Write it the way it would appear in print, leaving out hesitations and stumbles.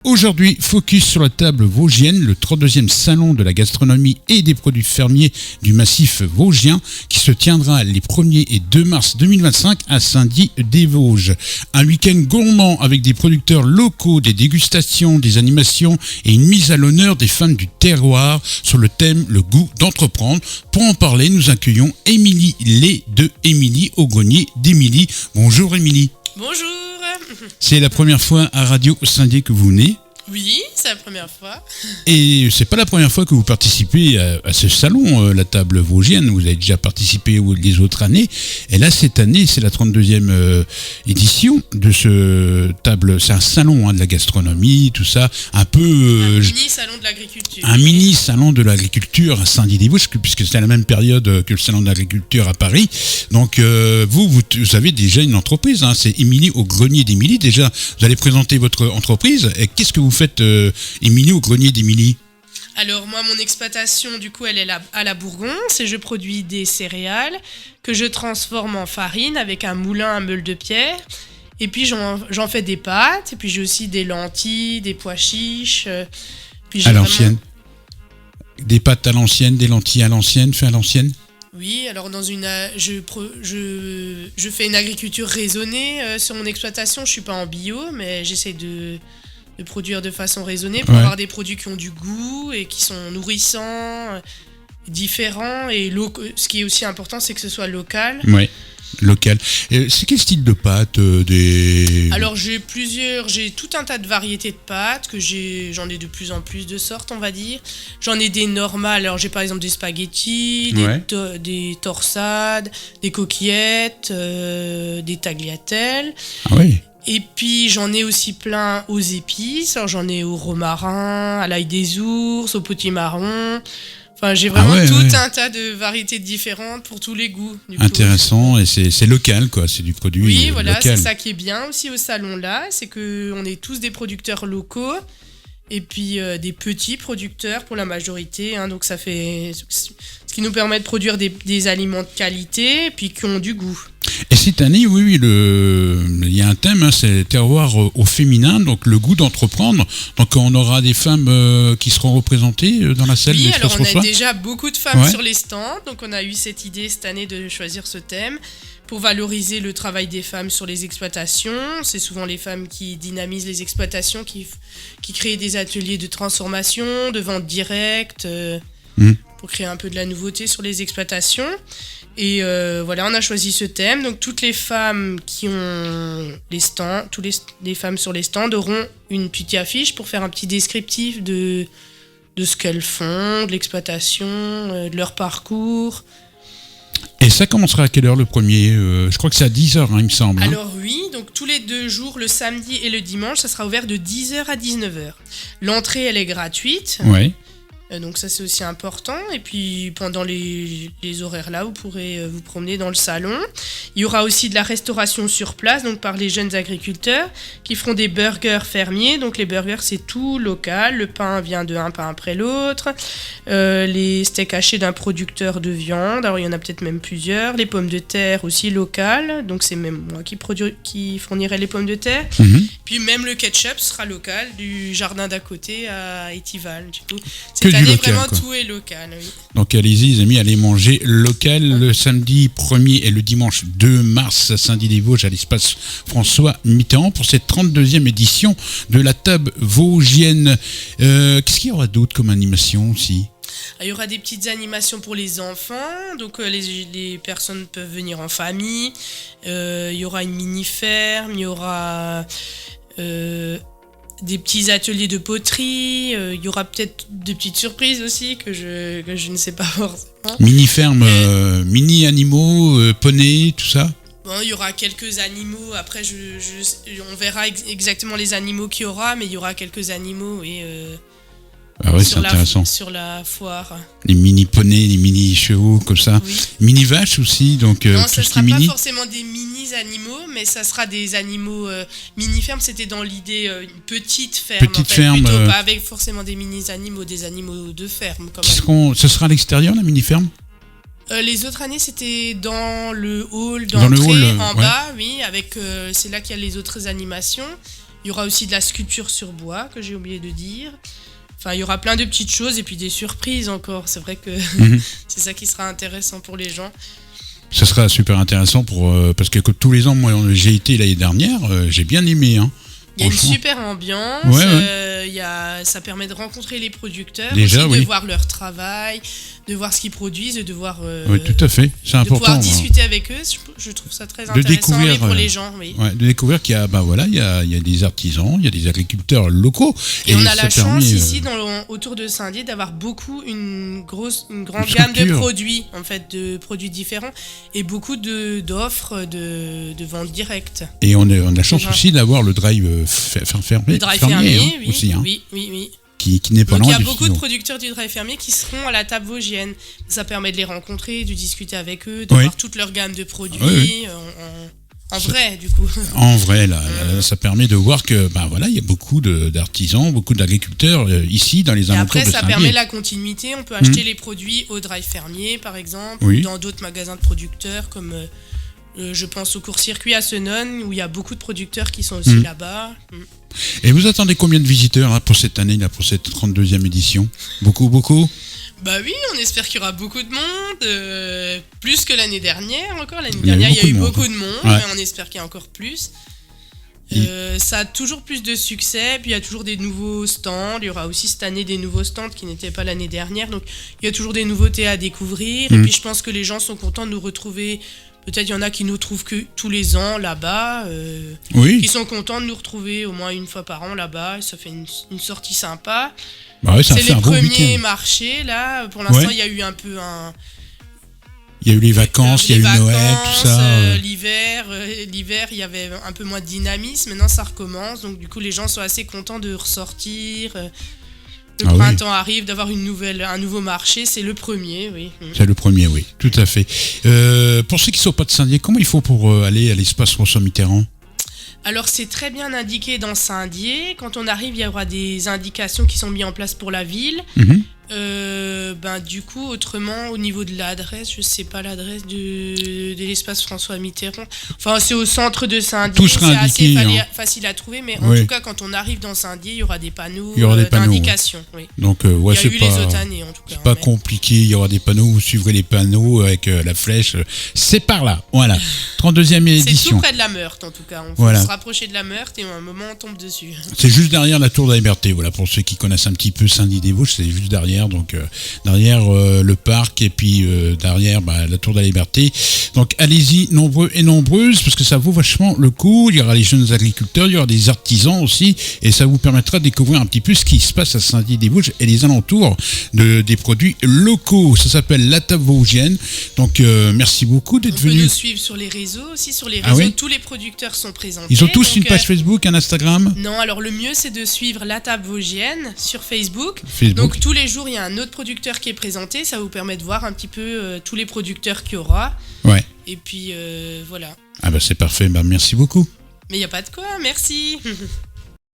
Aujourd'hui, focus sur la table vosgienne, le 32e salon de la gastronomie et des produits fermiers du massif vosgien qui se tiendra les 1er et 2 mars 2025 à Saint-Dié-des-Vosges. Un week-end gourmand avec des producteurs locaux, des dégustations, des animations et une mise à l'honneur des femmes du terroir sur le thème le goût d'entreprendre. Pour en parler, nous accueillons Émilie Lé de Émilie au grenier d'Émilie. Bonjour Émilie. Bonjour. C'est la première fois à Radio Saint-Dié que vous venez. Oui, c'est la première fois. Et c'est pas la première fois que vous participez à ce salon, la table vosgienne. Vous avez déjà participé les autres années. Et là, cette année, c'est la 32e édition de ce table. C'est un salon de la gastronomie, tout ça. Un peu... un mini salon de l'agriculture. Un mini salon de l'agriculture à Saint-Dié-des-Vosges, puisque c'est à la même période que le salon de l'agriculture à Paris. Donc, vous avez déjà une entreprise. C'est Émilie au grenier d'Émilie. Déjà, vous allez présenter votre entreprise. Et qu'est-ce que vous faites, Émilie au grenier d'Émilie? Alors moi, mon exploitation, du coup, elle est à la Bourgonce et je produis des céréales que je transforme en farine avec un moulin à meule de pierre. Et puis j'en fais des pâtes. Et puis j'ai aussi des lentilles, des pois chiches. Puis à l'ancienne. Des pâtes à l'ancienne, des lentilles à l'ancienne, fait à l'ancienne. Oui, alors je fais une agriculture raisonnée sur mon exploitation. Je suis pas en bio, mais j'essaie de produire de façon raisonnée pour avoir des produits qui ont du goût et qui sont nourrissants, différents. Et ce qui est aussi important, c'est que ce soit local. Oui, local. C'est quel style de pâtes Alors j'ai tout un tas de variétés de pâtes, j'en ai de plus en plus de sortes, on va dire. J'en ai des normales, alors j'ai par exemple des spaghettis, des torsades, des coquillettes, des tagliatelles. Ah oui. Et puis j'en ai aussi plein aux épices, alors j'en ai au romarin, à l'ail des ours, au potimarron. Enfin, j'ai vraiment un tas de variétés différentes pour tous les goûts. Intéressant, et c'est local, quoi. C'est du produit local. Oui, voilà, c'est ça qui est bien aussi au salon-là, c'est qu'on est tous des producteurs locaux et puis des petits producteurs pour la majorité. Donc ça fait ce qui nous permet de produire des aliments de qualité et puis qui ont du goût. Et cette année, oui, il y a un thème, c'est terroir au féminin, donc le goût d'entreprendre. Donc on aura des femmes qui seront représentées dans la salle. Oui, alors on a déjà beaucoup de femmes sur les stands, donc on a eu cette idée cette année de choisir ce thème pour valoriser le travail des femmes sur les exploitations. C'est souvent les femmes qui dynamisent les exploitations, qui créent des ateliers de transformation, de vente directe, pour créer un peu de la nouveauté sur les exploitations. Et voilà, on a choisi ce thème. Donc toutes les femmes qui ont les stands, les femmes sur les stands auront une petite affiche pour faire un petit descriptif de ce qu'elles font, de l'exploitation, de leur parcours. Et ça commencera à quelle heure le premier Je crois que c'est à 10h, il me semble. Alors oui, donc tous les 2 jours, le samedi et le dimanche, ça sera ouvert de 10h à 19h. L'entrée, elle est gratuite. Ouais. Donc ça, c'est aussi important. Et puis pendant les horaires là, vous pourrez vous promener dans le salon. Il y aura aussi de la restauration sur place, donc par les jeunes agriculteurs qui feront des burgers fermiers. Donc les burgers, c'est tout local. Le pain vient d'un pain après l'autre. Les steaks hachés d'un producteur de viande. Alors il y en a peut-être même plusieurs. Les pommes de terre aussi locales. Donc c'est même moi qui fournirai les pommes de terre. Puis même le ketchup sera local du jardin d'à côté à Étival. Du coup, local, vraiment quoi. Tout est local, oui. Donc allez-y les amis, allez manger local le samedi 1er et le dimanche 2 mars à Saint-Dié-des-Vosges à l'espace François Mitterrand pour cette 32e édition de la table vosgienne. Qu'est-ce qu'il y aura d'autre comme animation aussi ? Il y aura des petites animations pour les enfants, donc les personnes peuvent venir en famille. Il y aura une mini-ferme, il y aura... des petits ateliers de poterie, il y aura peut-être de petites surprises aussi que je ne sais pas forcément. Mini-ferme, mini-animaux, poneys, tout ça. Bon, il y aura quelques animaux, après on verra exactement les animaux qu'il y aura, mais il y aura quelques animaux c'est intéressant. Sur la foire. Les mini-poneys, les mini-chevaux, comme ça. Oui. Mini-vaches aussi, donc non, tout ça ce sera qui est mini. pas forcément des mini-animaux, mais ça sera des animaux mini-fermes. C'était dans l'idée une petite ferme. Ferme. Plutôt pas avec forcément des mini-animaux, des animaux de ferme. Ce sera à l'extérieur, la mini-ferme ? Les autres années, c'était dans le hall d'entrée, en bas, oui, avec c'est là qu'il y a les autres animations. Il y aura aussi de la sculpture sur bois, que j'ai oublié de dire. Enfin, il y aura plein de petites choses et puis des surprises encore. C'est vrai que c'est ça qui sera intéressant pour les gens. Ça sera super intéressant parce que comme tous les ans, moi j'ai été l'année dernière, j'ai bien aimé. Hein. Il y a une super ambiance, ça permet de rencontrer les producteurs, déjà, aussi de voir leur travail, de voir ce qu'ils produisent, de voir oui, tout à fait. C'est important, pouvoir discuter avec eux. Je trouve ça très intéressant pour les gens. Oui. Ouais, de découvrir qu'il y a, il y a des artisans, il y a des agriculteurs locaux. Et on a la chance ici, autour de Saint-Dié, d'avoir une grande gamme de produits, en fait, de produits différents et beaucoup d'offres de vente directe. Et on a la chance aussi d'avoir le drive fermier. Le drive fermier, oui, aussi, hein. oui. Qui n'est pas loin. Donc il y a beaucoup de producteurs du drive fermier qui seront à la table vosgienne. Ça permet de les rencontrer, de discuter avec eux, de voir toute leur gamme de produits en vrai, du coup. En vrai, là, ça permet de voir que il y a beaucoup d'artisans, beaucoup d'agriculteurs ici dans les alentours de Saint-Dié. Après, ça permet la continuité. On peut acheter les produits au drive fermier, par exemple, ou dans d'autres magasins de producteurs comme je pense au court-circuit à Senones, où il y a beaucoup de producteurs qui sont aussi là-bas. Et vous attendez combien de visiteurs pour cette année, pour cette 32e édition ? Beaucoup ? Bah oui, on espère qu'il y aura beaucoup de monde, plus que l'année dernière encore. L'année dernière, il y a eu beaucoup de monde, mais on espère qu'il y a encore plus. Ça a toujours plus de succès, puis il y a toujours des nouveaux stands. Il y aura aussi cette année des nouveaux stands qui n'étaient pas l'année dernière, donc il y a toujours des nouveautés à découvrir. Et puis je pense que les gens sont contents de nous retrouver. Peut-être il y en a qui nous trouvent que tous les ans là-bas, qui sont contents de nous retrouver au moins une fois par an là-bas. Et ça fait une sortie sympa. C'est les premiers marchés là. Pour l'instant, il y a eu un peu il y a eu les vacances, il y a eu Noël, tout ça. L'hiver, il y avait un peu moins de dynamisme. Maintenant, ça recommence. Donc, du coup, les gens sont assez contents de ressortir. Le printemps arrive, d'avoir un nouveau marché. C'est le premier, oui. C'est le premier, oui. Tout à fait. Pour ceux qui ne sont pas de Saint-Dié, comment il faut pour aller à l'espace François Mitterrand ? Alors, c'est très bien indiqué dans Saint-Dié. Quand on arrive, il y aura des indications qui sont mises en place pour la ville. Du coup, autrement, au niveau de l'adresse, je sais pas l'adresse de l'espace François Mitterrand. Enfin, c'est au centre de Saint-Dié. C'est assez facile à trouver, mais en tout cas, quand on arrive dans Saint-Dié, il y aura des panneaux d'indication. Oui. Donc, il y a eu les autres années, en tout cas. C'est pas compliqué, il y aura des panneaux, vous suivrez les panneaux avec la flèche. C'est par là, voilà. 32e édition. C'est tout près de la Meurthe, en tout cas. On faut se rapprocher de la Meurthe et à un moment, on tombe dessus. C'est juste derrière la Tour de la Liberté. Voilà, pour ceux qui connaissent un petit peu Saint-Dié-des-Vosges, c'est juste derrière. Donc derrière le parc et puis derrière la Tour de la Liberté. Donc allez-y nombreux et nombreuses parce que ça vaut vachement le coup. Il y aura les jeunes agriculteurs, il y aura des artisans aussi et ça vous permettra de découvrir un petit peu ce qui se passe à Saint-Dié-des-Vosges et les alentours des produits locaux. Ça s'appelle la table vosgienne. Donc merci beaucoup d'être venu. On peut nous suivre sur les réseaux aussi. Sur les réseaux, tous les producteurs sont présentés. Ils ont tous une page Facebook, un Instagram ? Non, alors le mieux c'est de suivre la table vosgienne sur Facebook. Donc tous les jours il y a un autre producteur qui est présenté, ça vous permet de voir un petit peu tous les producteurs qu'il y aura. Ouais. Et puis voilà. Ah c'est parfait, merci beaucoup. Mais il n'y a pas de quoi, merci.